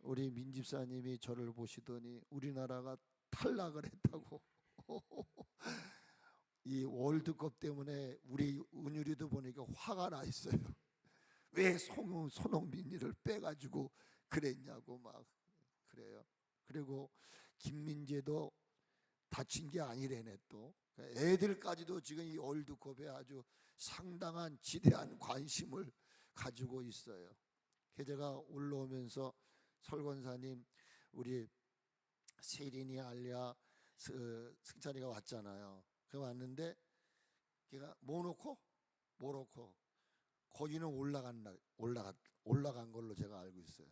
우리 민집사님이 저를 보시더니 우리나라가 탈락을 했다고 이 월드컵 때문에 우리 은유리도 보니까 화가 나 있어요. 왜 손흥민이를 빼가지고 그랬냐고 막 그래요. 그리고 김민재도 다친 게 아니래네. 또 애들까지도 지금 이 월드컵에 아주 상당한 지대한 관심을 가지고 있어요. 제가 올라오면서 설권사님 우리 세린이 알리아 승찬이가 왔잖아요. 그 왔는데 걔가 모로코 거기는 올라간 걸로 제가 알고 있어요.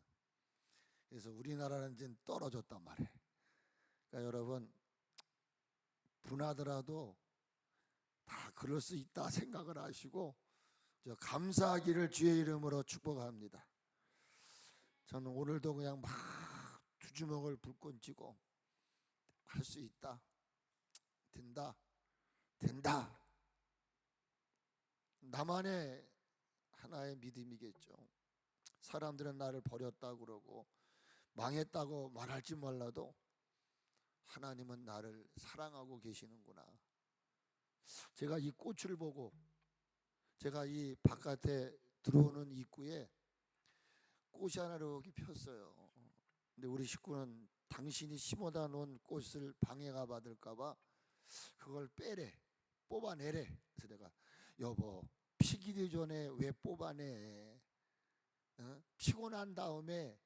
그래서 우리나라는 이제 떨어졌단 말이에요. 그러니까 여러분 분하더라도 다 그럴 수 있다 생각을 하시고 저 감사하기를 주의 이름으로 축복합니다. 저는 오늘도 그냥 막 두 주먹을 불끈 쥐고 할 수 있다, 된다. 나만의 하나의 믿음이겠죠. 사람들은 나를 버렸다고 그러고 망했다고 말할지 몰라도 하나님은 나를 사랑하고 계시는구나. 제가 이 꽃을 보고 제가 이 바깥에 들어오는 입구에 꽃이 하나 이렇게 폈어요. 근데 우리 식구는 당신이 심어다 놓은 꽃을 방해가 받을까봐 그걸 뽑아내래. 그래서 내가 여보 피기도 전에 왜 뽑아내? 피고 난 다음에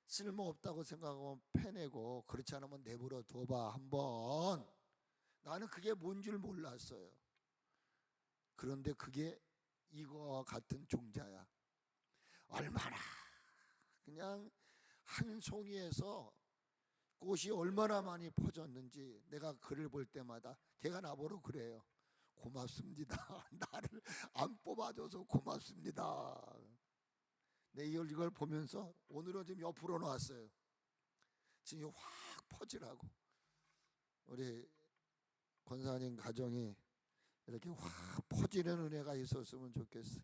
쓸모없다고 생각하면 패내고 그렇지 않으면 내버려 둬봐 한번. 나는 그게 뭔 줄 몰랐어요. 그런데 그게 이거와 같은 종자야. 얼마나 그냥 한 송이에서 꽃이 얼마나 많이 퍼졌는지 내가 글을 볼 때마다 걔가 나보러 그래요. 고맙습니다. 나를 안 뽑아줘서 고맙습니다. 내 이걸 보면서 오늘은 좀 옆으로 놨어요. 지금 확 퍼지라고. 우리 권사님 가정이 이렇게 확 퍼지는 은혜가 있었으면 좋겠어요.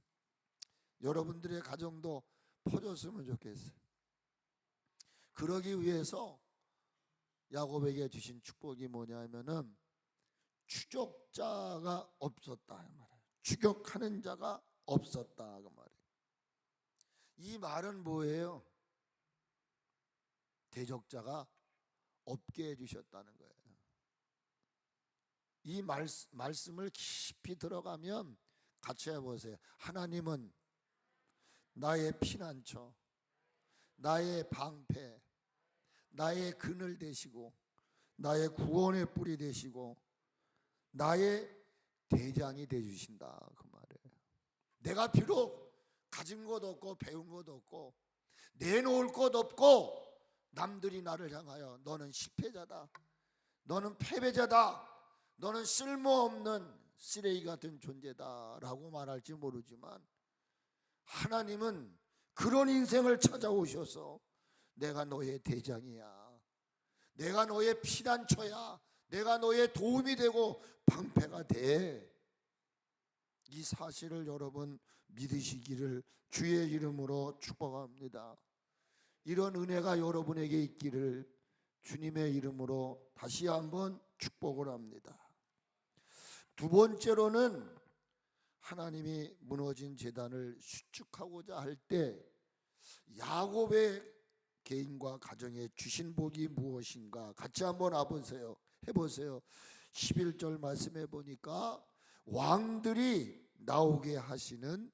여러분들의 가정도 퍼졌으면 좋겠어요. 그러기 위해서 야곱에게 주신 축복이 뭐냐면은 추적자가 없었다 그 말이에요. 추격하는 자가 없었다 그 말이에요. 이 말은 뭐예요? 대적자가 없게 해주셨다는 거예요. 이 말씀을 깊이 들어가면 같이 해보세요. 하나님은 나의 피난처, 나의 방패, 나의 그늘 되시고 나의 구원의 뿌리 되시고 나의 대장이 되주신다 그 말이에요. 내가 비록 가진 것 없고 배운 것 없고 내놓을 것 없고 남들이 나를 향하여 너는 실패자다, 너는 패배자다, 너는 쓸모없는 쓰레기 같은 존재다 라고 말할지 모르지만 하나님은 그런 인생을 찾아오셔서 내가 너의 대장이야, 내가 너의 피난처야, 내가 너의 도움이 되고 방패가 돼. 이 사실을 여러분 믿으시기를 주의 이름으로 축복합니다. 이런 은혜가 여러분에게 있기를 주님의 이름으로 다시 한번 축복을 합니다. 두 번째로는 하나님이 무너진 제단을 수축하고자 할 때 야곱의 개인과 가정에 주신 복이 무엇인가 같이 한번 해보세요. 11절 말씀해 보니까 왕들이 나오게 하시는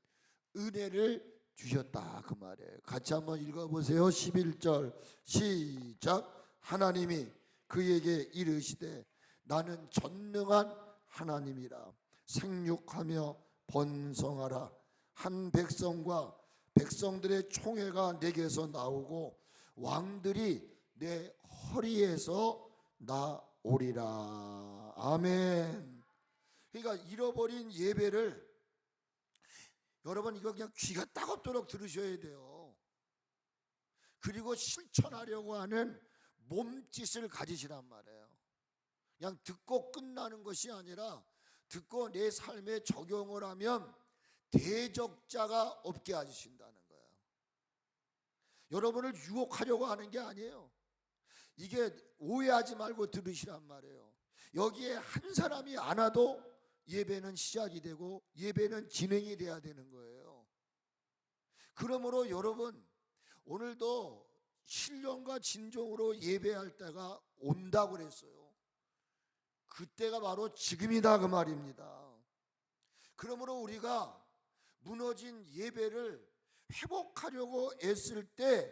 은혜를 주셨다 그 말이에요. 같이 한번 읽어보세요. 11절 시작. 하나님이 그에게 이르시되 나는 전능한 하나님이라. 생육하며 번성하라. 한 백성과 백성들의 총회가 내게서 나오고 왕들이 내 허리에서 나오리라. 아멘. 그러니까 잃어버린 예배를 여러분 이거 그냥 귀가 따갑도록 들으셔야 돼요. 그리고 실천하려고 하는 몸짓을 가지시란 말이에요. 그냥 듣고 끝나는 것이 아니라 듣고 내 삶에 적용을 하면 대적자가 없게 해주신다는 거예요. 여러분을 유혹하려고 하는 게 아니에요. 이게 오해하지 말고 들으시란 말이에요. 여기에 한 사람이 안 와도 예배는 시작이 되고 예배는 진행이 돼야 되는 거예요. 그러므로 여러분, 오늘도 신령과 진정으로 예배할 때가 온다고 그랬어요. 그때가 바로 지금이다 그 말입니다. 그러므로 우리가 무너진 예배를 회복하려고 애쓸 때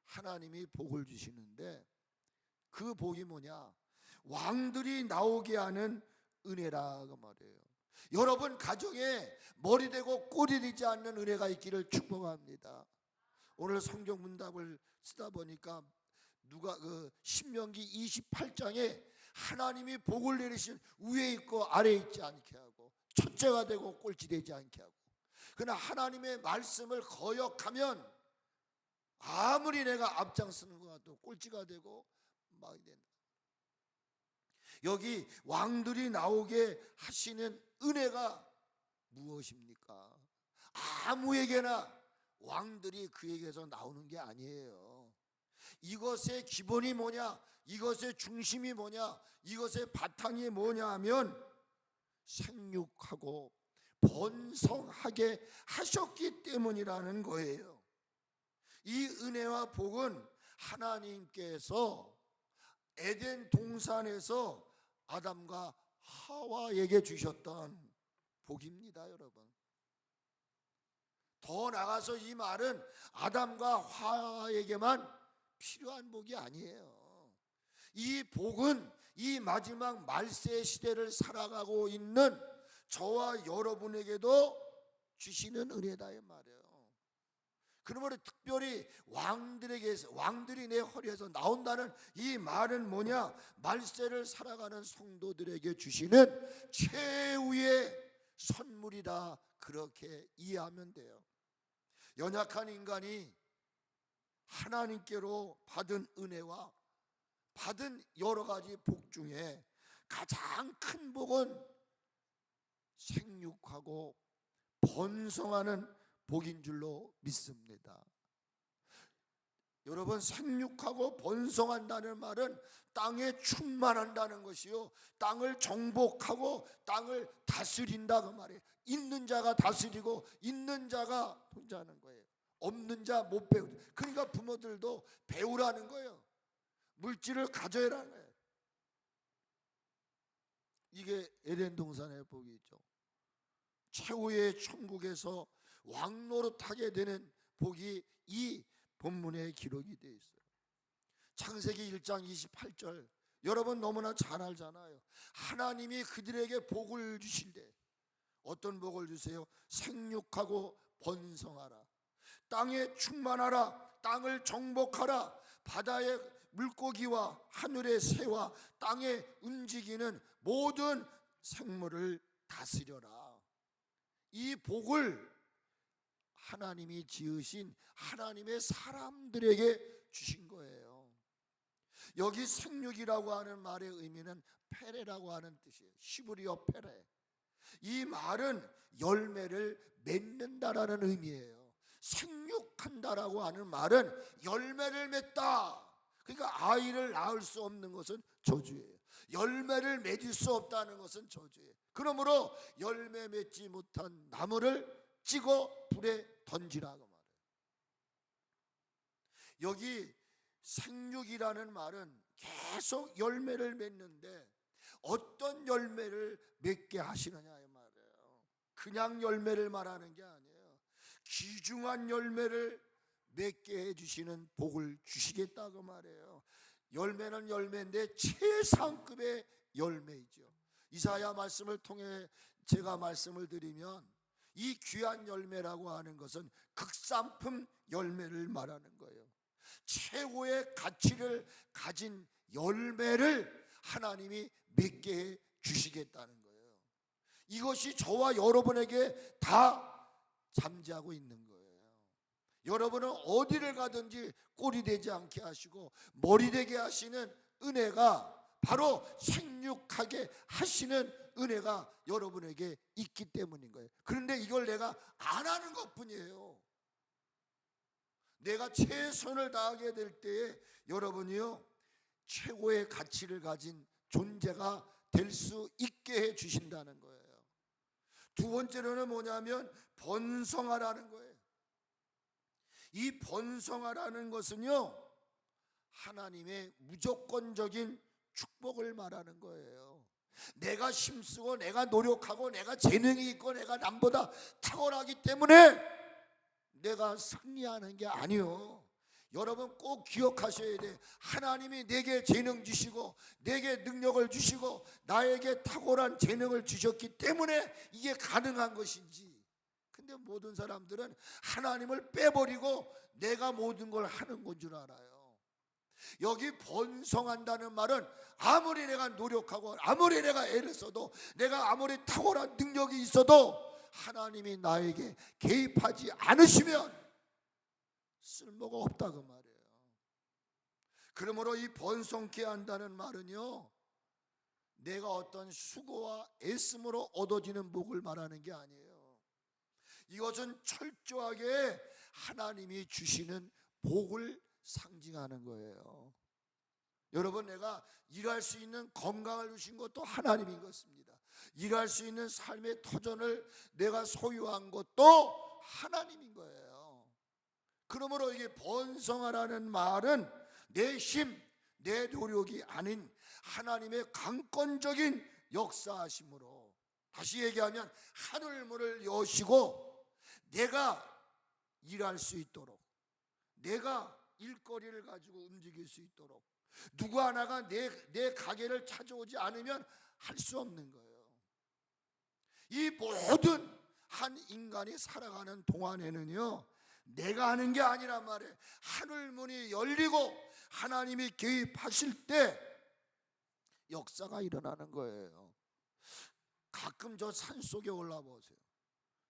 하나님이 복을 주시는데, 그 복이 뭐냐? 왕들이 나오게 하는 은혜라 그 말이에요. 여러분 가정에 머리 대고 꼬리 되지 않는 은혜가 있기를 축복합니다. 오늘 성경 문답을 쓰다 보니까 누가 신명기 28장에 하나님이 복을 내리신 위에 있고 아래에 있지 않게 하고 첫째가 되고 꼴찌 되지 않게 하고, 그러나 하나님의 말씀을 거역하면 아무리 내가 앞장서는 것 같아도 꼴찌가 되고 막이 된다. 여기 왕들이 나오게 하시는 은혜가 무엇입니까? 아무에게나 왕들이 그에게서 나오는 게 아니에요. 이것의 기본이 뭐냐? 이것의 중심이 뭐냐? 이것의 바탕이 뭐냐 하면 생육하고 번성하게 하셨기 때문이라는 거예요. 이 은혜와 복은 하나님께서 에덴 동산에서 아담과 하와에게 주셨던 복입니다, 여러분. 더 나가서 이 말은 아담과 하와에게만 필요한 복이 아니에요. 이 복은 이 마지막 말세 시대를 살아가고 있는 저와 여러분에게도 주시는 은혜다 이 말이에요. 그러므로 특별히 왕들이 내 허리에서 나온다는 이 말은 뭐냐? 말세를 살아가는 성도들에게 주시는 최후의 선물이다, 그렇게 이해하면 돼요. 연약한 인간이 하나님께로 받은 은혜와 받은 여러 가지 복 중에 가장 큰 복은 생육하고 번성하는 복인 줄로 믿습니다. 여러분, 생육하고 번성한다는 말은 땅에 충만한다는 것이요, 땅을 정복하고 땅을 다스린다 그 말이에요. 있는 자가 다스리고 있는 자가 통제하는 거예요. 없는 자 못 배우. 그러니까 부모들도 배우라는 거예요. 물질을 가져야라는 거예요. 이게 에덴 동산의 복이죠. 최후의 천국에서 왕노릇하게 되는 복이 이 본문에 기록이 되어 있어요. 창세기 1장 28절, 여러분 너무나 잘 알잖아요. 하나님이 그들에게 복을 주실 때 어떤 복을 주세요? 생육하고 번성하라, 땅에 충만하라, 땅을 정복하라, 바다의 물고기와 하늘의 새와 땅에 움직이는 모든 생물을 다스려라. 이 복을 하나님이 지으신 하나님의 사람들에게 주신 거예요. 여기 생육이라고 하는 말의 의미는 페레라고 하는 뜻이에요. 시브리어 페레. 이 말은 열매를 맺는다라는 의미예요. 생육한다라고 하는 말은 열매를 맺다. 그러니까 아이를 낳을 수 없는 것은 저주예요. 열매를 맺을 수 없다는 것은 저주예요. 그러므로 열매 맺지 못한 나무를 찍어 불에 던지라고 말해요. 여기 생육이라는 말은 계속 열매를 맺는데 어떤 열매를 맺게 하시느냐 이 말이에요. 그냥 열매를 말하는 게 아니에요. 귀중한 열매를 맺게 해주시는 복을 주시겠다고 말해요. 열매는 열매인데 최상급의 열매이죠. 이사야 말씀을 통해 제가 말씀을 드리면 이 귀한 열매라고 하는 것은 극상품 열매를 말하는 거예요. 최고의 가치를 가진 열매를 하나님이 맺게 해 주시겠다는 거예요. 이것이 저와 여러분에게 다 잠재하고 있는 거예요. 여러분은 어디를 가든지 꼴이 되지 않게 하시고 머리 되게 하시는 은혜가 바로 생육하게 하시는 은혜가 여러분에게 있기 때문인 거예요. 그런데 이걸 내가 안 하는 것뿐이에요. 내가 최선을 다하게 될 때에 여러분이요 최고의 가치를 가진 존재가 될 수 있게 해 주신다는 거예요. 두 번째로는 뭐냐면 번성하라는 거예요. 이 번성하라는 것은요 하나님의 무조건적인 축복을 말하는 거예요. 내가 힘쓰고 내가 노력하고 내가 재능이 있고 내가 남보다 탁월하기 때문에 내가 승리하는 게 아니요. 여러분 꼭 기억하셔야 돼. 하나님이 내게 재능 주시고 내게 능력을 주시고 나에게 탁월한 재능을 주셨기 때문에 이게 가능한 것인지. 근데 모든 사람들은 하나님을 빼버리고 내가 모든 걸 하는 건 줄 알아요. 여기 번성한다는 말은 아무리 내가 노력하고 아무리 내가 애를 써도 내가 아무리 탁월한 능력이 있어도 하나님이 나에게 개입하지 않으시면 쓸모가 없다 그 말이에요. 그러므로 이 번성케 한다는 말은요 내가 어떤 수고와 애씀으로 얻어지는 복을 말하는 게 아니에요. 이것은 철저하게 하나님이 주시는 복을 상징하는 거예요. 여러분 내가 일할 수 있는 건강을 주신 것도 하나님인 것입니다. 일할 수 있는 삶의 터전을 내가 소유한 것도 하나님인 거예요. 그러므로 이게 번성하라는 말은 내 힘, 내 노력이 아닌 하나님의 강권적인 역사하심으로, 다시 얘기하면 하늘문을 여시고 내가 일할 수 있도록, 내가 일거리를 가지고 움직일 수 있도록, 누구 하나가 내 가게를 찾아오지 않으면 할 수 없는 거예요. 이 모든 한 인간이 살아가는 동안에는요 내가 하는 게 아니란 말이에요. 하늘문이 열리고 하나님이 개입하실 때 역사가 일어나는 거예요. 가끔 저 산속에 올라보세요.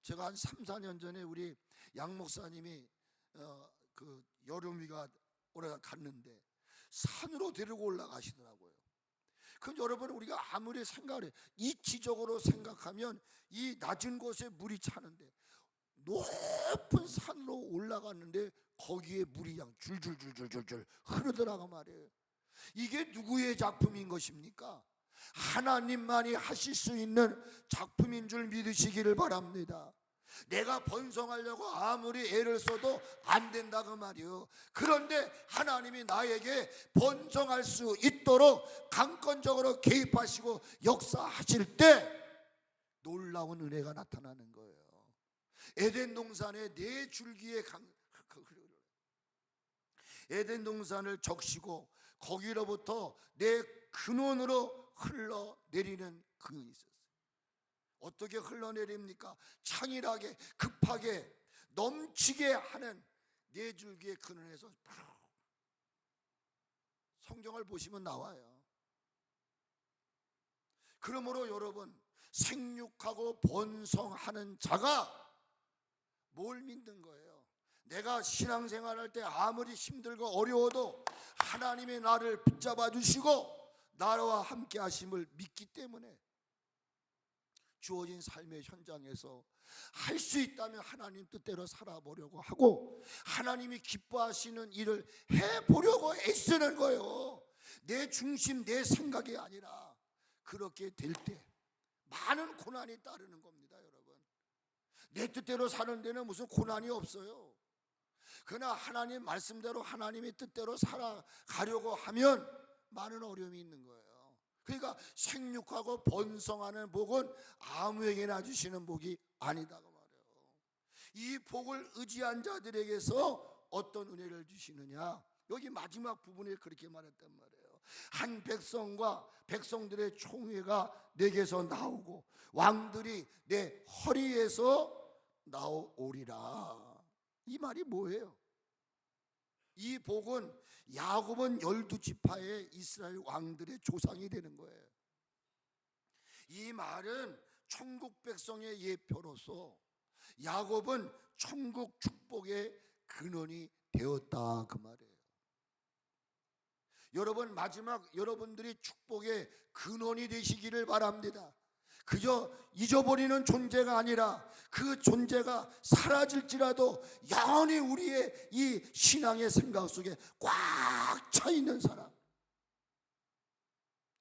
제가 한 3, 4년 전에 우리 양 목사님이 그 여름휴가 갔는데 산으로 데리고 올라가시더라고요. 그럼 여러분 우리가 아무리 생각을 해 이치적으로 생각하면 이 낮은 곳에 물이 차는데 높은 산으로 올라갔는데 거기에 물이 그냥 줄줄줄줄줄 흐르더라고 말이에요. 이게 누구의 작품인 것입니까? 하나님만이 하실 수 있는 작품인 줄 믿으시기를 바랍니다. 내가 번성하려고 아무리 애를 써도 안 된다 그 말이요. 그런데 하나님이 나에게 번성할 수 있도록 강권적으로 개입하시고 역사하실 때 놀라운 은혜가 나타나는 거예요. 에덴 동산에 네 줄기의 에덴 동산을 적시고 거기로부터 내 근원으로 흘러내리는 그늘이 있었어요. 어떻게 흘러내립니까? 창일하게 급하게 넘치게 하는 네 줄기의 근원에서 성경을 보시면 나와요. 그러므로 여러분 생육하고 번성하는 자가 뭘 믿는 거예요? 내가 신앙생활할 때 아무리 힘들고 어려워도 하나님이 나를 붙잡아 주시고 나와 함께 하심을 믿기 때문에 주어진 삶의 현장에서 할 수 있다면 하나님 뜻대로 살아보려고 하고 하나님이 기뻐하시는 일을 해보려고 애쓰는 거예요. 내 중심, 내 생각이 아니라. 그렇게 될 때 많은 고난이 따르는 겁니다. 여러분 내 뜻대로 사는 데는 무슨 고난이 없어요. 그러나 하나님 말씀대로 하나님의 뜻대로 살아가려고 하면 많은 어려움이 있는 거예요. 그러니까 생육하고 번성하는 복은 아무에게나 주시는 복이 아니다고 말해요. 이 복을 의지한 자들에게서 어떤 은혜를 주시느냐, 여기 마지막 부분에 그렇게 말했단 말이에요. 한 백성과 백성들의 총회가 내게서 나오고 왕들이 내 허리에서 나오리라. 이 말이 뭐예요? 이 복은 야곱은 12지파의 이스라엘 왕들의 조상이 되는 거예요. 이 말은 천국 백성의 예표로서 야곱은 천국 축복의 근원이 되었다 그 말이에요. 여러분 마지막 여러분들이 축복의 근원이 되시기를 바랍니다. 그저 잊어버리는 존재가 아니라 그 존재가 사라질지라도 영원히 우리의 이 신앙의 생각 속에 꽉 차 있는 사람.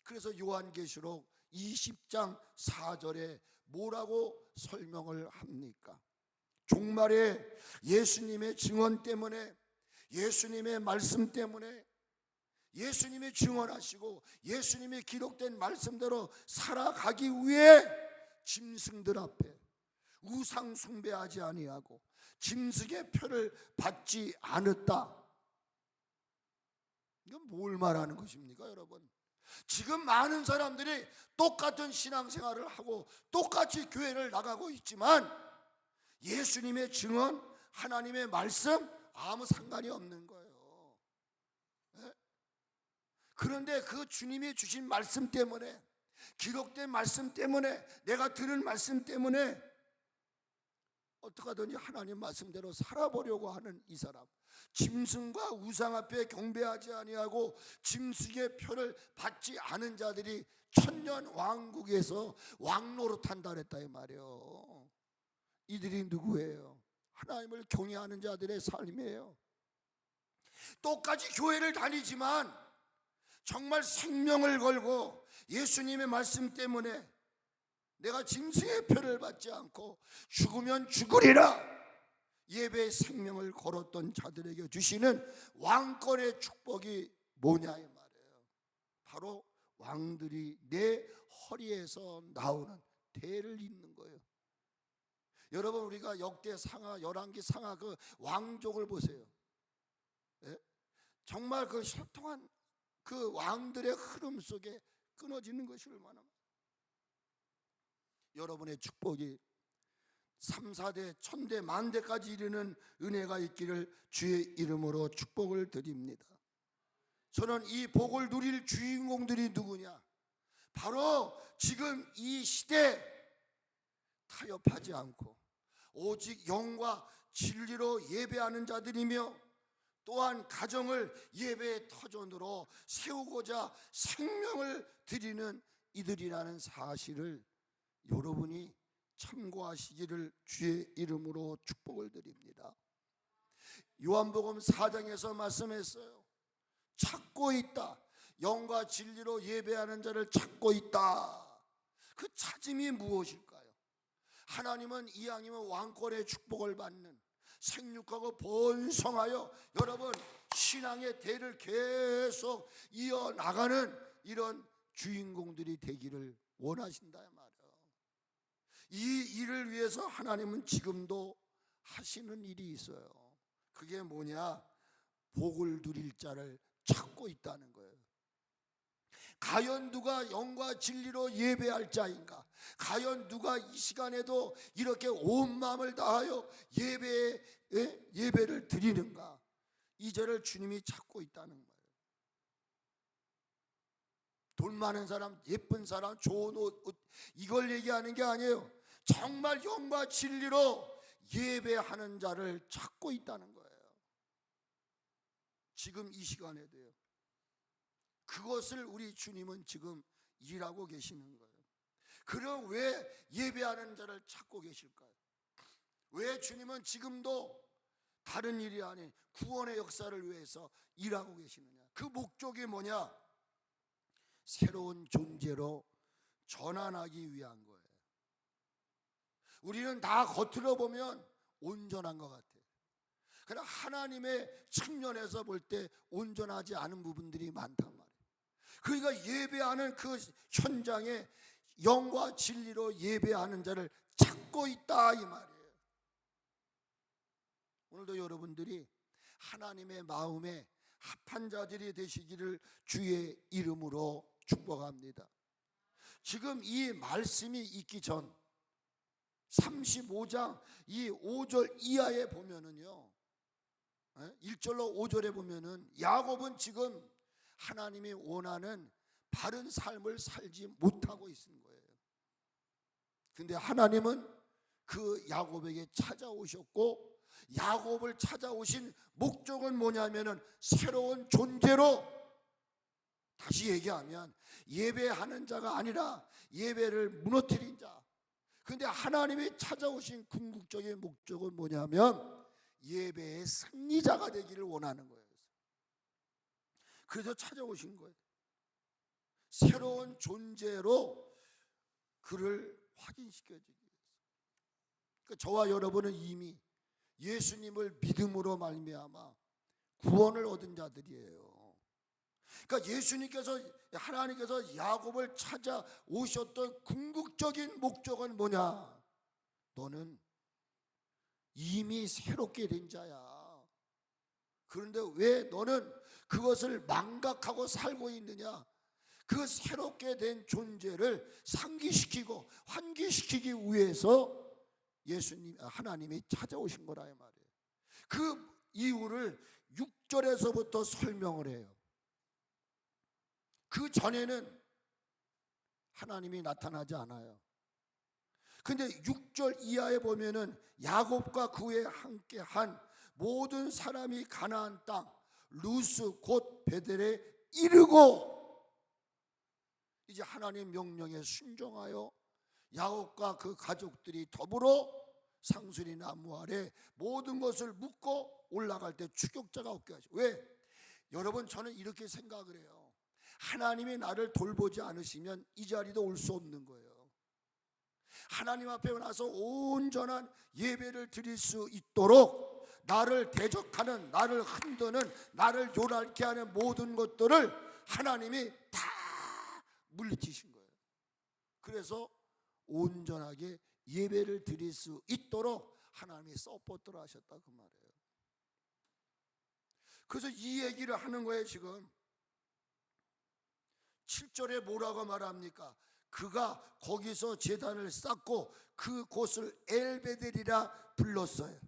그래서 요한계시록 20장 4절에 뭐라고 설명을 합니까? 종말에 예수님의 증언 때문에, 예수님의 말씀 때문에, 예수님이 증언하시고 예수님이 기록된 말씀대로 살아가기 위해 짐승들 앞에 우상 숭배하지 아니하고 짐승의 표를 받지 않았다. 이건 뭘 말하는 것입니까, 여러분? 지금 많은 사람들이 똑같은 신앙생활을 하고 똑같이 교회를 나가고 있지만 예수님의 증언, 하나님의 말씀 아무 상관이 없는 거예요. 네? 그런데 그 주님이 주신 말씀 때문에, 기록된 말씀 때문에, 내가 들은 말씀 때문에 어떻게 하든지 하나님 말씀대로 살아보려고 하는 이 사람, 짐승과 우상 앞에 경배하지 아니하고 짐승의 표를 받지 않은 자들이 천년 왕국에서 왕노릇한다 그랬다 이 말이에요. 이들이 누구예요? 하나님을 경외하는 자들의 삶이에요. 똑같이 교회를 다니지만 정말 생명을 걸고 예수님의 말씀 때문에 내가 짐승의 표를 받지 않고 죽으면 죽으리라 예배의 생명을 걸었던 자들에게 주시는 왕권의 축복이 뭐냐 이 말이에요. 바로 왕들이 내 허리에서 나오는 대를 잇는 거예요. 여러분, 우리가 역대 상하, 열왕기 상하 그 왕족을 보세요. 예? 정말 그 소통한 그 왕들의 흐름 속에 끊어지는 것이 얼마나 여러분의 축복이 3, 4대, 1000대, 만대까지 이르는 은혜가 있기를 주의 이름으로 축복을 드립니다. 저는 이 복을 누릴 주인공들이 누구냐? 바로 지금 이 시대 타협하지 않고 오직 영과 진리로 예배하는 자들이며 또한 가정을 예배의 터전으로 세우고자 생명을 드리는 이들이라는 사실을 여러분이 참고하시기를 주의 이름으로 축복을 드립니다. 요한복음 4장에서 말씀했어요. 찾고 있다. 영과 진리로 예배하는 자를 찾고 있다. 그 찾음이 무엇일까요? 하나님은 이왕이면 왕권의 축복을 받는 생육하고 번성하여 여러분 신앙의 대를 계속 이어나가는 이런 주인공들이 되기를 원하신다 말이에요. 이 일을 위해서 하나님은 지금도 하시는 일이 있어요. 그게 뭐냐? 복을 누릴 자를 찾고 있다는 거예요. 과연 누가 영과 진리로 예배할 자인가? 과연 누가 이 시간에도 이렇게 온 마음을 다하여 예배를 드리는가? 이 자를 주님이 찾고 있다는 거예요. 돈 많은 사람, 예쁜 사람, 좋은 옷 이걸 얘기하는 게 아니에요. 정말 영과 진리로 예배하는 자를 찾고 있다는 거예요. 지금 이 시간에도요. 그것을 우리 주님은 지금 일하고 계시는 거예요. 그럼 왜 예배하는 자를 찾고 계실까요? 왜 주님은 지금도 다른 일이 아닌 구원의 역사를 위해서 일하고 계시느냐? 그 목적이 뭐냐? 새로운 존재로 전환하기 위한 거예요. 우리는 다 겉으로 보면 온전한 것 같아요. 그러나 하나님의 측면에서 볼 때 온전하지 않은 부분들이 많단 말이에요. 그러니까 예배하는 그 현장에 영과 진리로 예배하는 자를 찾고 있다 이 말이에요. 오늘도 여러분들이 하나님의 마음에 합한 자들이 되시기를 주의 이름으로 축복합니다. 지금 이 말씀이 있기 전 35장 이 5절 이하에 보면은요, 1절로 5절에 보면은 야곱은 지금 하나님이 원하는 바른 삶을 살지 못하고 있는 거예요. 근데 하나님은 그 야곱에게 찾아오셨고, 야곱을 찾아오신 목적은 뭐냐면은 새로운 존재로 다시 얘기하면 예배하는 자가 아니라 예배를 무너뜨린 자. 그런데 하나님이 찾아오신 궁극적인 목적은 뭐냐면 예배의 승리자가 되기를 원하는 거예요. 그래서 찾아오신 거예요. 새로운 존재로 그를 확인시켜주기 위해서. 그러니까 저와 여러분은 이미 예수님을 믿음으로 말미암아 구원을 얻은 자들이에요. 그러니까 예수님께서, 하나님께서 야곱을 찾아오셨던 궁극적인 목적은 뭐냐? 너는 이미 새롭게 된 자야. 그런데 왜 너는 그것을 망각하고 살고 있느냐? 그 새롭게 된 존재를 상기시키고 환기시키기 위해서 하나님이 찾아오신 거라 이 말이에요. 그 이유를 6절에서부터 설명을 해요. 그 전에는 하나님이 나타나지 않아요. 근데 6절 이하에 보면은 야곱과 그에 함께한 모든 사람이 가나안 땅 루스 곧 베델에 이르고, 이제 하나님 명령에 순종하여 야곱과 그 가족들이 더불어 상수리 나무 아래 모든 것을 묻고 올라갈 때 추격자가 없게 하죠. 왜? 여러분, 저는 이렇게 생각을 해요. 하나님이 나를 돌보지 않으시면 이 자리도 올 수 없는 거예요. 하나님 앞에 나서 온전한 예배를 드릴 수 있도록 나를 대적하는, 나를 흔드는, 나를 요란케 하는 모든 것들을 하나님이 다 물리치신 거예요. 그래서 온전하게 예배를 드릴 수 있도록 하나님이 서포트를 하셨다 그 말이에요. 그래서 이 얘기를 하는 거예요. 지금 7절에 뭐라고 말합니까? 그가 거기서 제단을 쌓고 그 곳을 엘베델이라 불렀어요.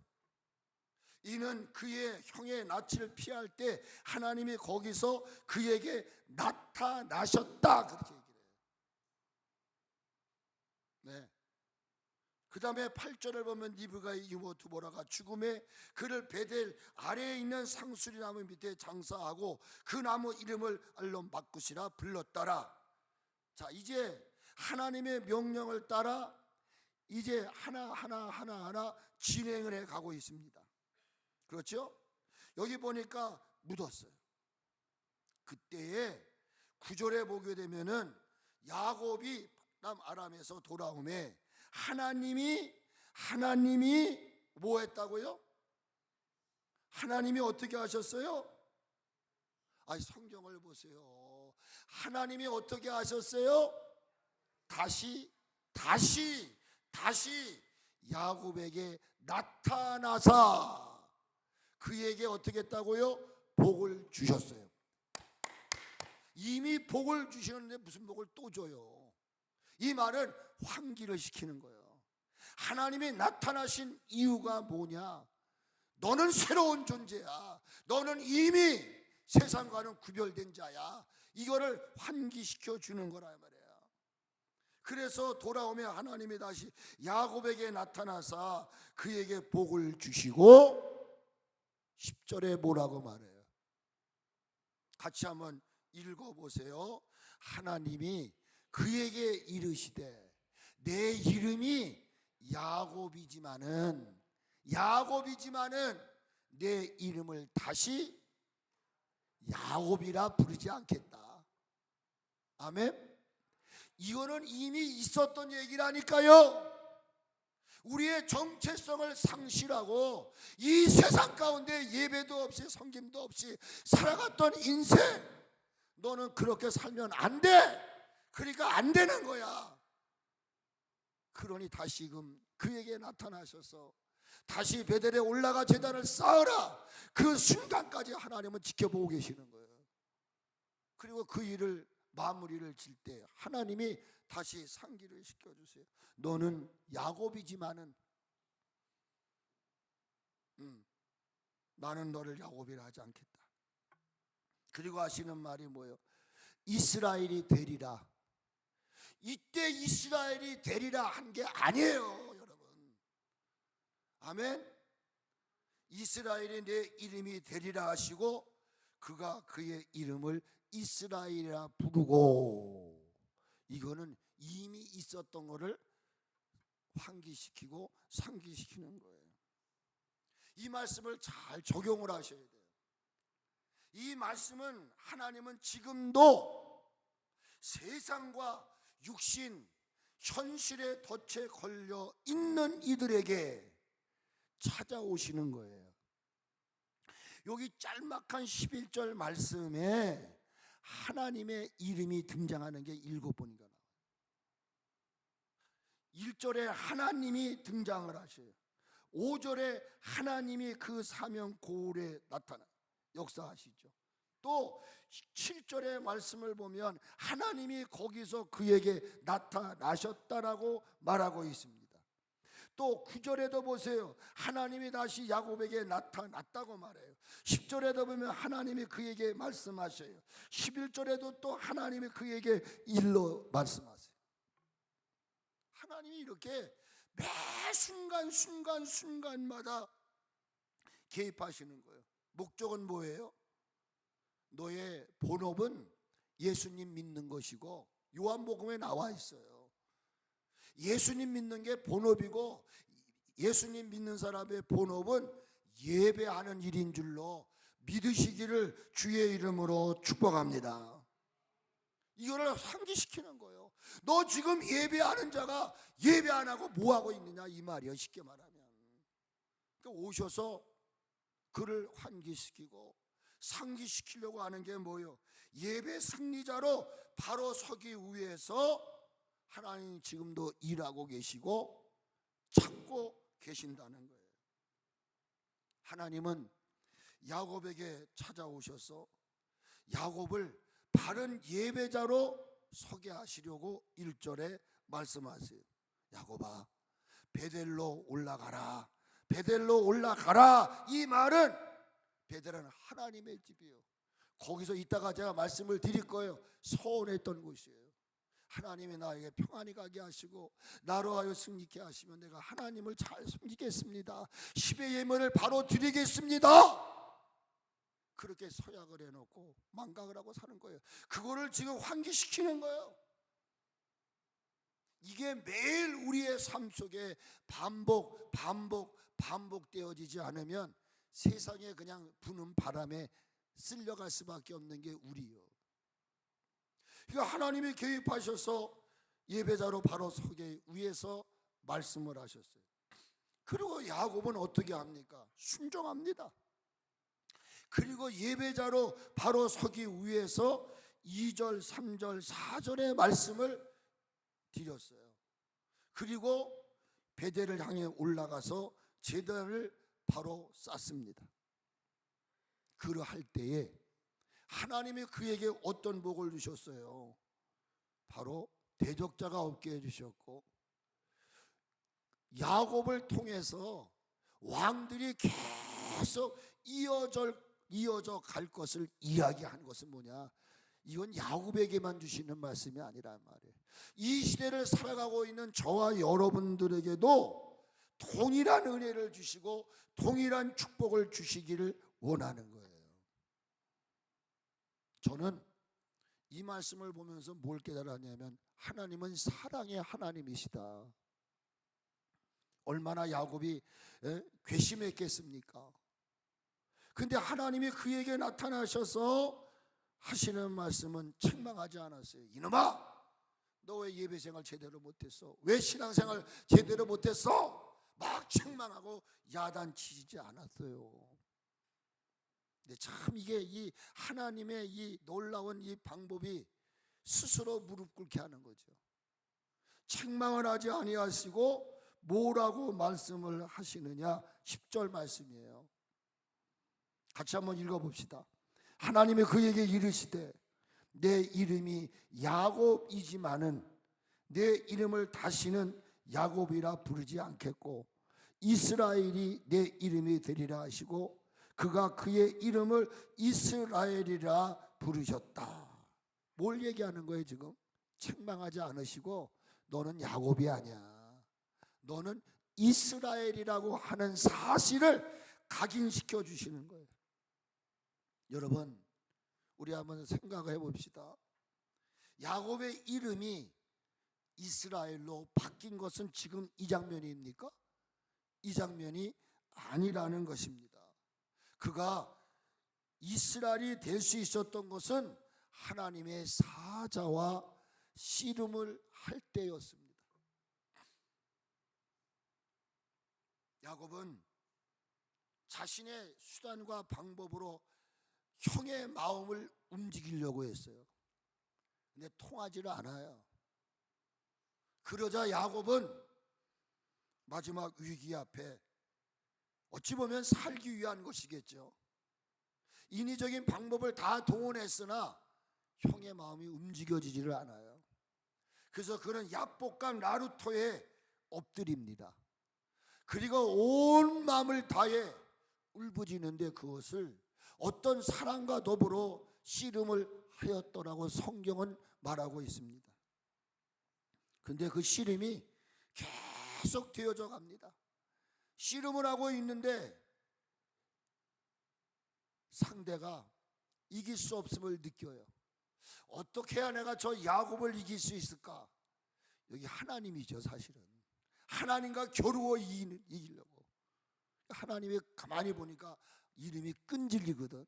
이는 그의 형의 낯을 피할 때 하나님이 거기서 그에게 나타나셨다, 그렇게 얘기를 해요. 네. 그 다음에 8절을 보면 니브가의 이모 두보라가 죽음에 그를 베델 아래에 있는 상수리 나무 밑에 장사하고 그 나무 이름을 알론 바꾸시라 불렀더라. 자, 이제 하나님의 명령을 따라 이제 하나 진행을 해 가고 있습니다. 그렇죠? 여기 보니까 묻었어요. 그때에 9절에 보게 되면은 야곱이 남 아람에서 돌아오매 하나님이 뭐 했다고요? 하나님이 어떻게 하셨어요? 아니, 성경을 보세요. 하나님이 어떻게 하셨어요? 다시 야곱에게 나타나사 그에게 어떻게 했다고요? 복을 주셨어요. 이미 복을 주시는데 무슨 복을 또 줘요? 이 말은 환기를 시키는 거예요. 하나님이 나타나신 이유가 뭐냐? 너는 새로운 존재야. 너는 이미 세상과는 구별된 자야. 이거를 환기시켜 주는 거라 말이야. 그래서 돌아오면 하나님이 다시 야곱에게 나타나사 그에게 복을 주시고 10절에 뭐라고 말해요? 같이 한번 읽어보세요. 하나님이 그에게 이르시되 내 이름이 야곱이지만은 내 이름을 다시 야곱이라 부르지 않겠다. 아멘. 이거는 이미 있었던 얘기라니까요. 우리의 정체성을 상실하고 이 세상 가운데 예배도 없이 섬김도 없이 살아갔던 인생, 너는 그렇게 살면 안 돼. 그러니까 안 되는 거야. 그러니 다시금 그에게 나타나셔서 다시 베델에 올라가 제단을 쌓으라. 그 순간까지 하나님은 지켜보고 계시는 거예요. 그리고 그 일을 마무리를 질 때 하나님이 다시 상기를 시켜주세요. 너는 야곱이지만은 나는 너를 야곱이라 하지 않겠다. 그리고 하시는 말이 뭐예요? 이스라엘이 되리라. 이때 이스라엘이 되리라 한 게 아니에요, 여러분. 아멘. 이스라엘이 내 이름이 되리라 하시고 그가 그의 이름을 이스라엘이라 부르고, 이거는 이미 있었던 거를 환기시키고 상기시키는 거예요. 이 말씀을 잘 적용을 하셔야 돼요. 이 말씀은 하나님은 지금도 세상과 육신, 현실의 덫에 걸려 있는 이들에게 찾아오시는 거예요. 여기 짤막한 11절 말씀에 하나님의 이름이 등장하는 게 7번인가 나와요. 1절에 하나님이 등장을 하셔요. 5절에 하나님이 그 사명 고울에 나타나 역사하시죠. 또 7절의 말씀을 보면 하나님이 거기서 그에게 나타나셨다라고 말하고 있습니다. 또 9절에도 보세요. 하나님이 다시 야곱에게 나타났다고 말해요. 10절에도 보면 하나님이 그에게 말씀하셔요. 11절에도 또 하나님이 그에게 일러 말씀하세요. 하나님이 이렇게 매 순간마다 개입하시는 거예요. 목적은 뭐예요? 너의 본업은 예수님 믿는 것이고, 요한복음에 나와 있어요. 예수님 믿는 게 본업이고, 예수님 믿는 사람의 본업은 예배하는 일인 줄로 믿으시기를 주의 이름으로 축복합니다. 이거를 상기시키는 거예요. 너 지금 예배하는 자가 예배 안 하고 뭐 하고 있느냐, 이 말이에요. 쉽게 말하면. 그러니까 오셔서 그를 환기시키고 상기시키려고 하는 게 뭐예요? 예배 승리자로 바로 서기 위해서 하나님 지금도 일하고 계시고 찾고 계신다는 거예요. 하나님은 야곱에게 찾아오셔서 야곱을 바른 예배자로 서게 하시려고 1절에 말씀하세요. 야곱아, 베델로 올라가라. 베델로 올라가라. 이 말은 베델은 하나님의 집이에요. 거기서 이따가 제가 말씀을 드릴 거예요. 서원했던 곳이에요. 하나님이 나에게 평안히 가게 하시고 나로 하여 승리케 하시면 내가 하나님을 잘 섬기겠습니다. 10의 예물을 바로 드리겠습니다. 그렇게 서약을 해놓고 망각을 하고 사는 거예요. 그거를 지금 환기시키는 거예요. 이게 매일 우리의 삶 속에 반복되어지지 않으면 세상에 그냥 부는 바람에 쓸려갈 수밖에 없는 게 우리요. 그러니까 하나님이 개입하셔서 예배자로 바로 서게 위해서 말씀을 하셨어요. 그리고 야곱은 어떻게 합니까? 순종합니다. 그리고 예배자로 바로 서기 위해서 2절, 3절, 4절의 말씀을 드렸어요. 그리고 베델을 향해 올라가서 제단을 바로 쌓습니다. 그러할 때에 하나님이 그에게 어떤 복을 주셨어요? 바로 대적자가 없게 해주셨고, 야곱을 통해서 왕들이 계속 이어져 갈 것을 이야기하는 것은 뭐냐? 이건 야곱에게만 주시는 말씀이 아니란 말이에요. 이 시대를 살아가고 있는 저와 여러분들에게도 동일한 은혜를 주시고 동일한 축복을 주시기를 원하는 거예요. 저는 이 말씀을 보면서 뭘 깨달았냐면 하나님은 사랑의 하나님이시다. 얼마나 야곱이 괘씸했겠습니까? 근데 하나님이 그에게 나타나셔서 하시는 말씀은 책망하지 않았어요. 이놈아, 너 왜 예배생활 제대로 못했어? 왜 신앙생활 제대로 못했어? 막 책망하고 야단치지 않았어요. 근데 참 이게 이 하나님의 이 놀라운 이 방법이 스스로 무릎 꿇게 하는 거죠. 책망을 하지 아니하시고 뭐라고 말씀을 하시느냐? 10절 말씀이에요. 같이 한번 읽어봅시다. 하나님이 그에게 이르시되 내 이름이 야곱이지만은 내 이름을 다시는 야곱이라 부르지 않겠고 이스라엘이 내 이름이 되리라 하시고 그가 그의 이름을 이스라엘이라 부르셨다. 뭘 얘기하는 거예요 지금? 책망하지 않으시고 너는 야곱이 아니야, 너는 이스라엘이라고 하는 사실을 각인시켜 주시는 거예요. 여러분, 우리 한번 생각해 봅시다. 야곱의 이름이 이스라엘로 바뀐 것은 지금 이 장면입니까? 이 장면이 아니라는 것입니다. 그가 이스라엘이 될 수 있었던 것은 하나님의 사자와 씨름을 할 때였습니다. 야곱은 자신의 수단과 방법으로 형의 마음을 움직이려고 했어요. 근데 통하지를 않아요. 그러자 야곱은 마지막 위기 앞에 어찌 보면 살기 위한 것이겠죠. 인위적인 방법을 다 동원했으나 형의 마음이 움직여지지를 않아요. 그래서 그는 야복강 라루토에 엎드립니다. 그리고 온 마음을 다해 울부짖는데 그것을 어떤 사랑과 더불어 씨름을 하였더라고 성경은 말하고 있습니다. 근데 그 씨름이 계속 되어져 갑니다. 씨름을 하고 있는데 상대가 이길 수 없음을 느껴요. 어떻게 해야 내가 저 야곱을 이길 수 있을까? 여기 하나님이죠. 사실은 하나님과 겨루어 이기려고. 하나님이 가만히 보니까 이름이 끈질기거든.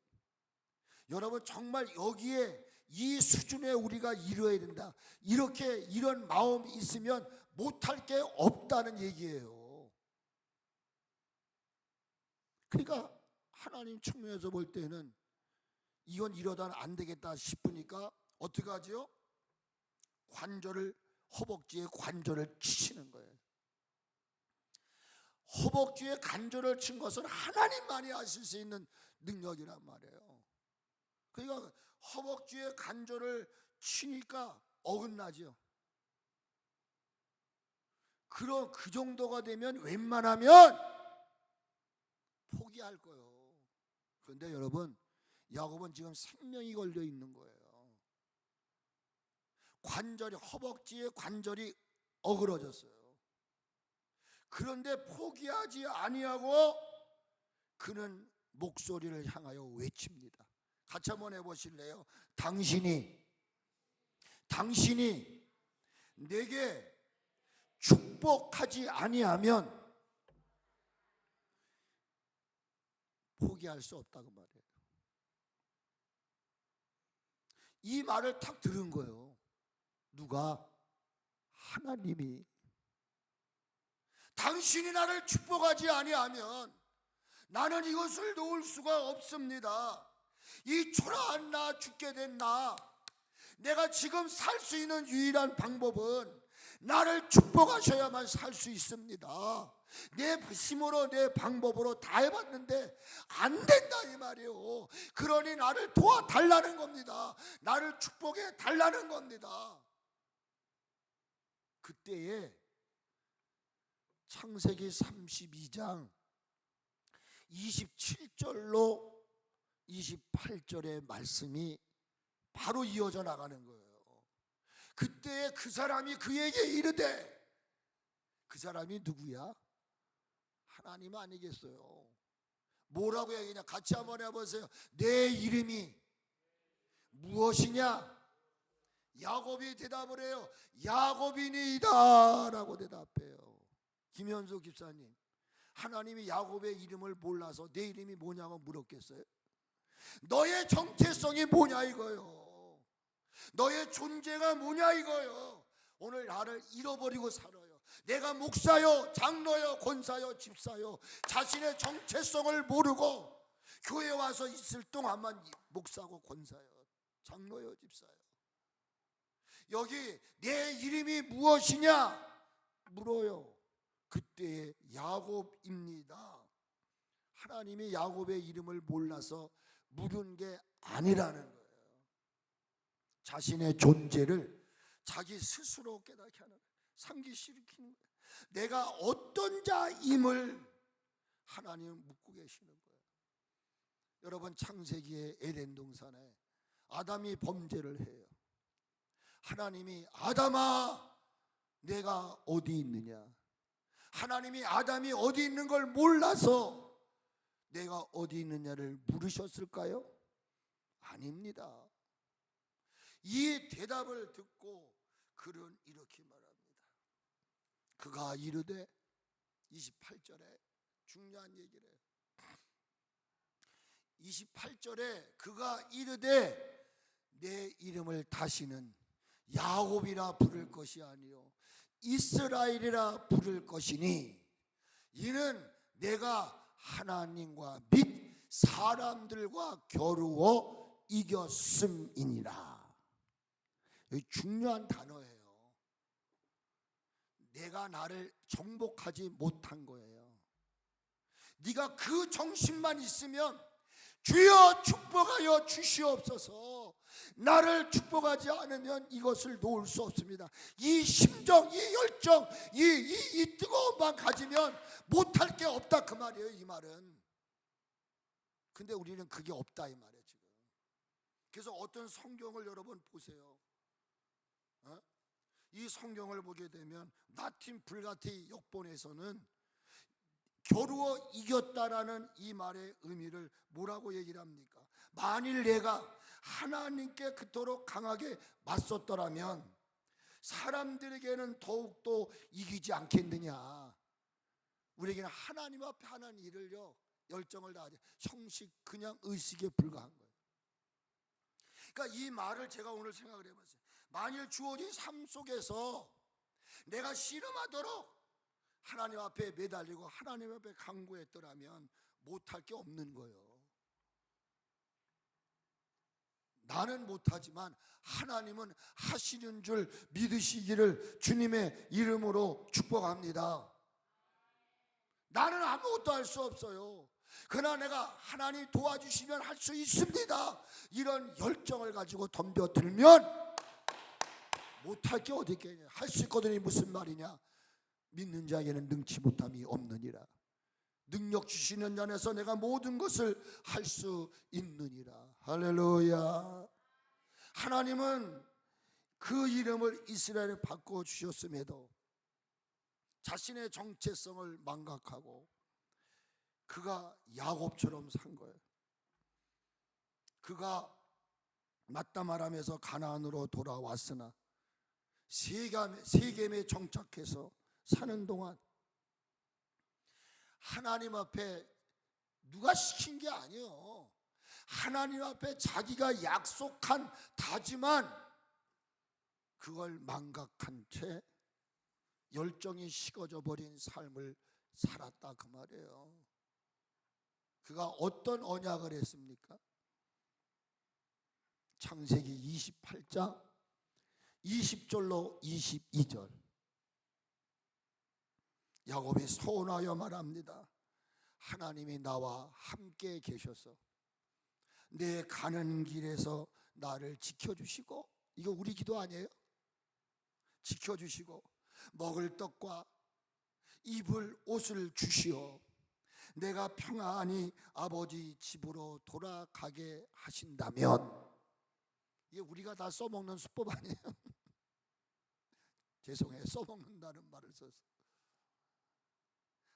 여러분 정말 여기에 이 수준에 우리가 이뤄야 된다. 이렇게 이런 마음이 있으면 못할 게 없다는 얘기예요. 그러니까 하나님 측면에서 볼 때는 이건 이러다는 안 되겠다 싶으니까 어떻게 하죠? 허벅지에 관절을 치시는 거예요. 허벅지에 관절을 친 것은 하나님만이 하실 수 있는 능력이란 말이에요. 그러니까 허벅지에 관절을 치니까 어긋나죠. 그 정도가 되면 웬만하면 포기할 거예요. 그런데 여러분, 야곱은 지금 생명이 걸려 있는 거예요. 허벅지에 관절이 어그러졌어요. 그런데 포기하지 아니하고 그는 목소리를 향하여 외칩니다. 같이 한번 해보실래요? 당신이 내게 축복하지 아니하면 포기할 수 없다고 말해요. 이 말을 탁 들은 거예요. 누가? 하나님이. 당신이 나를 축복하지 아니하면 나는 이것을 놓을 수가 없습니다. 이 초라한 나, 죽게 된 나, 내가 지금 살 수 있는 유일한 방법은 나를 축복하셔야만 살 수 있습니다. 내 힘으로 내 방법으로 다 해봤는데 안 된다 이 말이에요. 그러니 나를 도와달라는 겁니다. 나를 축복해 달라는 겁니다. 그때에 창세기 32장 27절로 28절의 말씀이 바로 이어져 나가는 거예요. 그때 그 사람이 그에게 이르되, 그 사람이 누구야? 하나님 아니겠어요? 뭐라고 얘기냐? 같이 한번 해보세요. 내 이름이 무엇이냐? 야곱이 대답을 해요. 야곱이니이다 라고 대답해요. 김현수 집사님, 하나님이 야곱의 이름을 몰라서 내 이름이 뭐냐고 물었겠어요? 너의 정체성이 뭐냐 이거요. 너의 존재가 뭐냐 이거요. 오늘 나를 잃어버리고 살아요. 내가 목사요, 장로요, 권사요, 집사요, 자신의 정체성을 모르고 교회 와서 있을 동안만 목사고 권사요, 장로요, 집사요. 여기 내 이름이 무엇이냐 물어요. 그때 야곱입니다. 하나님이 야곱의 이름을 몰라서 물은 게 아니라는 거예요. 자신의 존재를 자기 스스로 깨닫게 하는 거예요. 상기시키는 거예요. 내가 어떤 자임을 하나님은 묻고 계시는 거예요. 여러분, 창세기의 에덴 동산에 아담이 범죄를 해요. 하나님이 아담아 내가 어디 있느냐? 하나님이 아담이 어디 있는 걸 몰라서 내가 어디 있느냐를 물으셨을까요? 아닙니다. 이 대답을 듣고 그는 이렇게 말합니다. 그가 이르되 28절에 중요한 얘기를 해요. 28절에 그가 이르되 내 이름을 다시는 야곱이라 부를 것이 아니요 이스라엘이라 부를 것이니 이는 내가 하나님과 및 사람들과 겨루어 이겼음이니라. 여기 중요한 단어예요. 내가 나를 정복하지 못한 거예요. 네가 그 정신만 있으면 주여 축복하여 주시옵소서. 나를 축복하지 않으면 이것을 놓을 수 없습니다. 이 심정, 이 열정, 이 뜨거움만 가지면 못할 게 없다 그 말이에요. 이 말은. 근데 우리는 그게 없다 이 말이에요 지금. 그래서 어떤 성경을 여러분 보세요. 이 성경을 보게 되면 나팀 불가티 역본에서는 겨루어 이겼다라는 이 말의 의미를 뭐라고 얘기를 합니까? 만일 내가 하나님께 그토록 강하게 맞섰더라면 사람들에게는 더욱더 이기지 않겠느냐. 우리에게는 하나님 앞에 하는 일을요 열정을 다하지 형식 그냥 의식에 불과한 거예요. 그러니까 이 말을 제가 오늘 생각을 해봤어요. 만일 주어진 삶 속에서 내가 씨름하도록 하나님 앞에 매달리고 하나님 앞에 간구했더라면 못할 게 없는 거예요. 나는 못하지만 하나님은 하시는 줄 믿으시기를 주님의 이름으로 축복합니다. 나는 아무것도 할 수 없어요. 그러나 내가 하나님 도와주시면 할 수 있습니다. 이런 열정을 가지고 덤벼들면 못할 게 어디 있겠냐. 할 수 있거든요. 무슨 말이냐. 믿는 자에게는 능치 못함이 없느니라. 능력 주시는 자에서 내가 모든 것을 할 수 있느니라. 할렐루야. 하나님은 그 이름을 이스라엘에 바꿔주셨음에도 자신의 정체성을 망각하고 그가 야곱처럼 산 거예요. 그가 맞다 말하면서 가나안으로 돌아왔으나 세겜에 정착해서 사는 동안 하나님 앞에 누가 시킨 게 아니에요. 하나님 앞에 자기가 약속한 다짐한 그걸 망각한 채 열정이 식어져 버린 삶을 살았다 그 말이에요. 그가 어떤 언약을 했습니까? 창세기 28장 20절로 22절 야곱이 서운하여 말합니다. 하나님이 나와 함께 계셔서 내 가는 길에서 나를 지켜주시고, 이거 우리 기도 아니에요? 지켜주시고 먹을 떡과 입을 옷을 주시어 내가 평안히 아버지 집으로 돌아가게 하신다면, 이게 우리가 다 써먹는 수법 아니에요? 죄송해요. 써먹는다는 말을 써서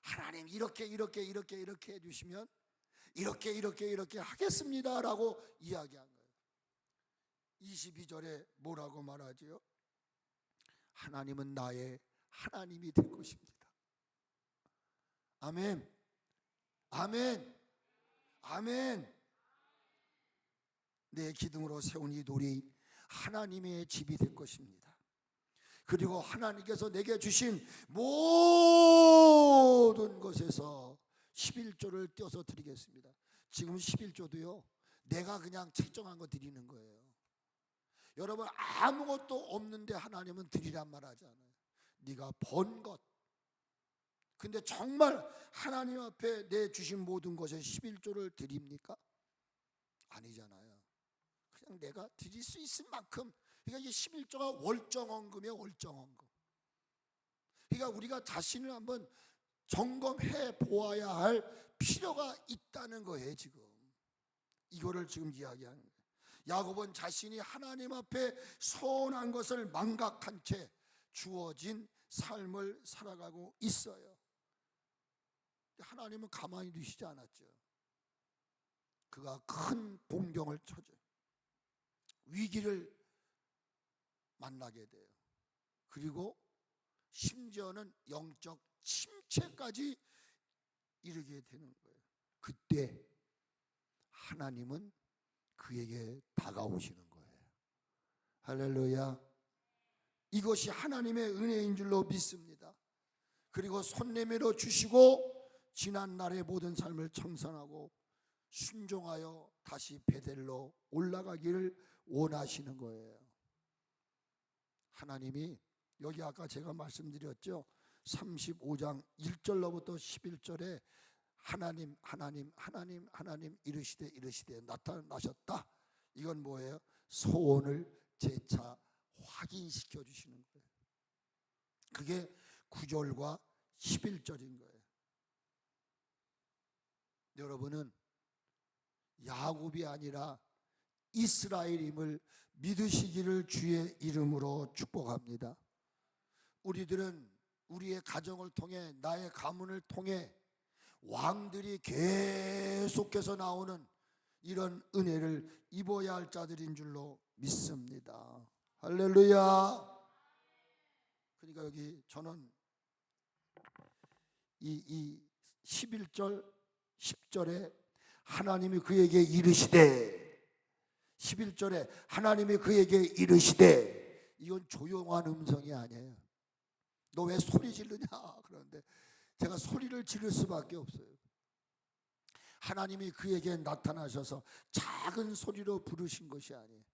하나님 이렇게 해주시면 이렇게 하겠습니다 라고 이야기한 거예요. 22절에 뭐라고 말하지요? 하나님은 나의 하나님이 될 것입니다. 아멘, 아멘, 아멘. 내 기둥으로 세운 이 돌이 하나님의 집이 될 것입니다. 그리고 하나님께서 내게 주신 모든 것에서 11조를 떼어서 드리겠습니다. 지금 11조도요 내가 그냥 책정한 거 드리는 거예요. 여러분 아무것도 없는데 하나님은 드리란 말 하지 않아요. 네가 번 것. 근데 정말 하나님 앞에 내 주신 모든 것에 11조를 드립니까? 아니잖아요. 그냥 내가 드릴 수 있을 만큼. 그러니까 이게 11조가 월정헌금이에요. 월정헌금. 그러니까 우리가 자신을 한번 점검해 보아야 할 필요가 있다는 거예요. 지금 이거를 지금 이야기하는 거예요. 야곱은 자신이 하나님 앞에 서운한 것을 망각한 채 주어진 삶을 살아가고 있어요. 하나님은 가만히 두시지 않았죠. 그가 큰 공경을 처져요. 위기를 만나게 돼요. 그리고 심지어는 영적 침체까지 이르게 되는 거예요. 그때 하나님은 그에게 다가오시는 거예요. 할렐루야. 이것이 하나님의 은혜인 줄로 믿습니다. 그리고 손 내밀어 주시고 지난날의 모든 삶을 청산하고 순종하여 다시 베델로 올라가기를 원하시는 거예요. 하나님이 여기 아까 제가 말씀드렸죠. 35장 1절로부터 11절에 하나님 하나님 하나님 하나님 이르시되 나타나셨다. 이건 뭐예요? 소원을 재차 확인시켜 주시는 거예요. 그게 9절과 11절인 거예요. 여러분은 야곱이 아니라 이스라엘임을 믿으시기를 주의 이름으로 축복합니다. 우리들은 우리의 가정을 통해 나의 가문을 통해 왕들이 계속해서 나오는 이런 은혜를 입어야 할 자들인 줄로 믿습니다. 할렐루야. 그러니까 여기 저는 이 11절 10절에 하나님이 그에게 이르시되 11절에 하나님이 그에게 이르시되 이건 조용한 음성이 아니에요. 너 왜 소리 지르냐 그러는데 제가 소리를 지를 수밖에 없어요. 하나님이 그에게 나타나셔서 작은 소리로 부르신 것이 아니에요.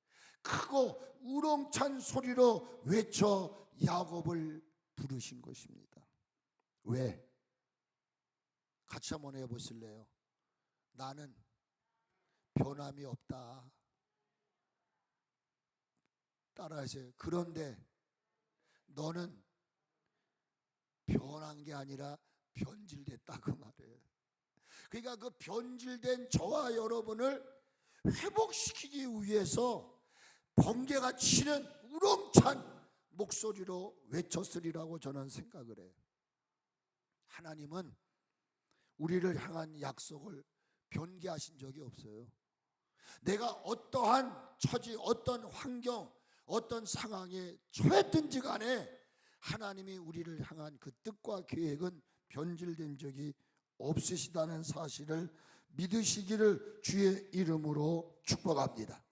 크고 우렁찬 소리로 외쳐 야곱을 부르신 것입니다. 왜? 같이 한번 해보실래요? 나는 변함이 없다. 따라하세요. 그런데 너는 변한 게 아니라 변질됐다 그 말이에요. 그러니까 그 변질된 저와 여러분을 회복시키기 위해서 번개가 치는 우렁찬 목소리로 외쳤으리라고 저는 생각을 해요. 하나님은 우리를 향한 약속을 변개하신 적이 없어요. 내가 어떠한 처지, 어떤 환경, 어떤 상황에 처했든지 간에 하나님이 우리를 향한 그 뜻과 계획은 변질된 적이 없으시다는 사실을 믿으시기를 주의 이름으로 축복합니다.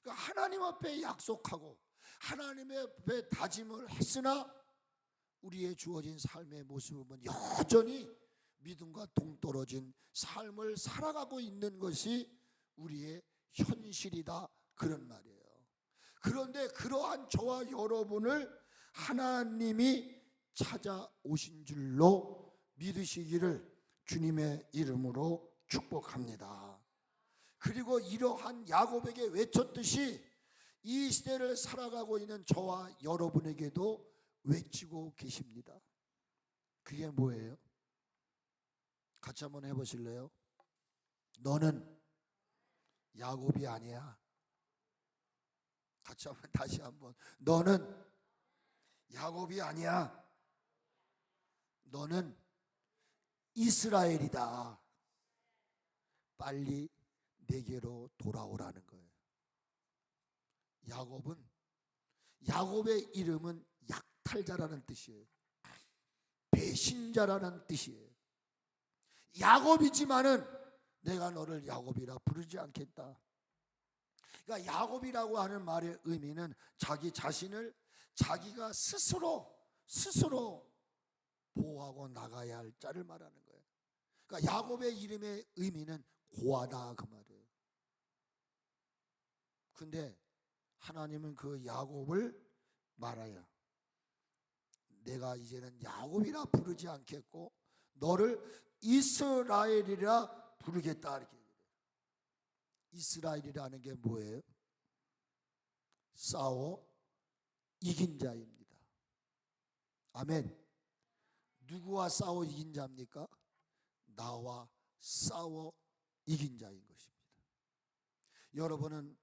그러니까 하나님 앞에 약속하고 하나님 앞에 다짐을 했으나 우리의 주어진 삶의 모습은 여전히 믿음과 동떨어진 삶을 살아가고 있는 것이 우리의 현실이다 그런 말이에요. 그런데 그러한 저와 여러분을 하나님이 찾아오신 줄로 믿으시기를 주님의 이름으로 축복합니다. 그리고 이러한 야곱에게 외쳤듯이 이 시대를 살아가고 있는 저와 여러분에게도 외치고 계십니다. 그게 뭐예요? 같이 한번 해보실래요? 너는 야곱이 아니야. 같이 한번 다시 한번. 너는 야곱이 아니야. 너는 이스라엘이다. 빨리 내게로 돌아오라는 거예요. 야곱의 이름은 약탈자라는 뜻이에요. 배신자라는 뜻이에요. 야곱이지만은 내가 너를 야곱이라 부르지 않겠다. 그러니까 야곱이라고 하는 말의 의미는 자기 자신을 자기가 스스로 보호하고 나가야 할 자를 말하는 거예요. 그러니까 야곱의 이름의 의미는 고하다 그 말이에요. 근데 하나님은 그 야곱을 말아요. 내가 이제는 야곱이라 부르지 않겠고 너를 이스라엘이라 부르겠다 이렇게. 이스라엘이라는 게 뭐예요? 싸워 이긴 자입니다. 아멘. 누구와 싸워 이긴 자입니까? 나와 싸워 이긴 자인 것입니다. 여러분은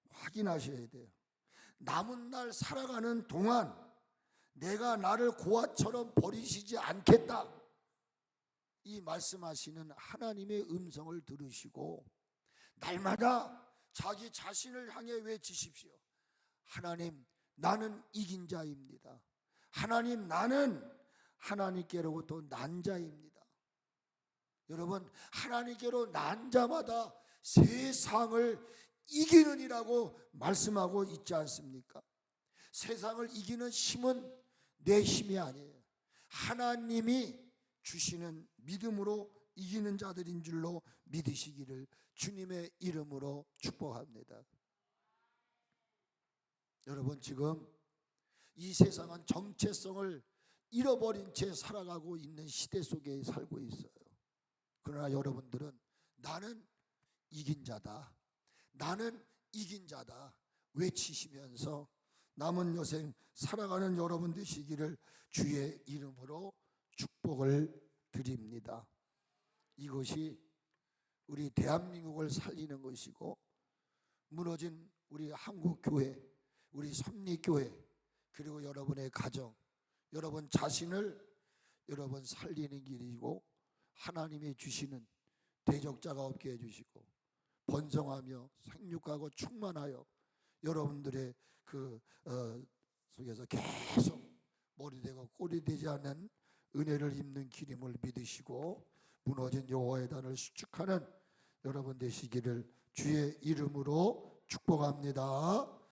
확인하셔야 돼요. 남은 날 살아가는 동안 내가 나를 고아처럼 버리시지 않겠다. 이 말씀하시는 하나님의 음성을 들으시고 날마다 자기 자신을 향해 외치십시오. 하나님, 나는 이긴 자입니다. 하나님, 나는 하나님께로부터 난 자입니다. 여러분, 하나님께로 난 자마다 세상을 이기는이라고 말씀하고 있지 않습니까? 세상을 이기는 힘은 내 힘이 아니에요. 하나님이 주시는 믿음으로 이기는 자들인 줄로 믿으시기를 주님의 이름으로 축복합니다. 여러분, 지금 이 세상은 정체성을 잃어버린 채 살아가고 있는 시대 속에 살고 있어요. 그러나 여러분들은 나는 이긴 자다, 나는 이긴 자다 외치시면서 남은 여생 살아가는 여러분 되시기를 주의 이름으로 축복을 드립니다. 이것이 우리 대한민국을 살리는 것이고, 무너진 우리 한국교회, 우리 섭리교회, 그리고 여러분의 가정, 여러분 자신을 여러분 살리는 길이고, 하나님이 주시는 대적자가 없게 해주시고 번성하며 생육하고 충만하여 여러분들의 속에서 계속 머리 되고 꼬리 되지 않는 은혜를 입는 기림을 믿으시고 무너진 여호와의 단을 수축하는 여러분 되시기를 주의 이름으로 축복합니다.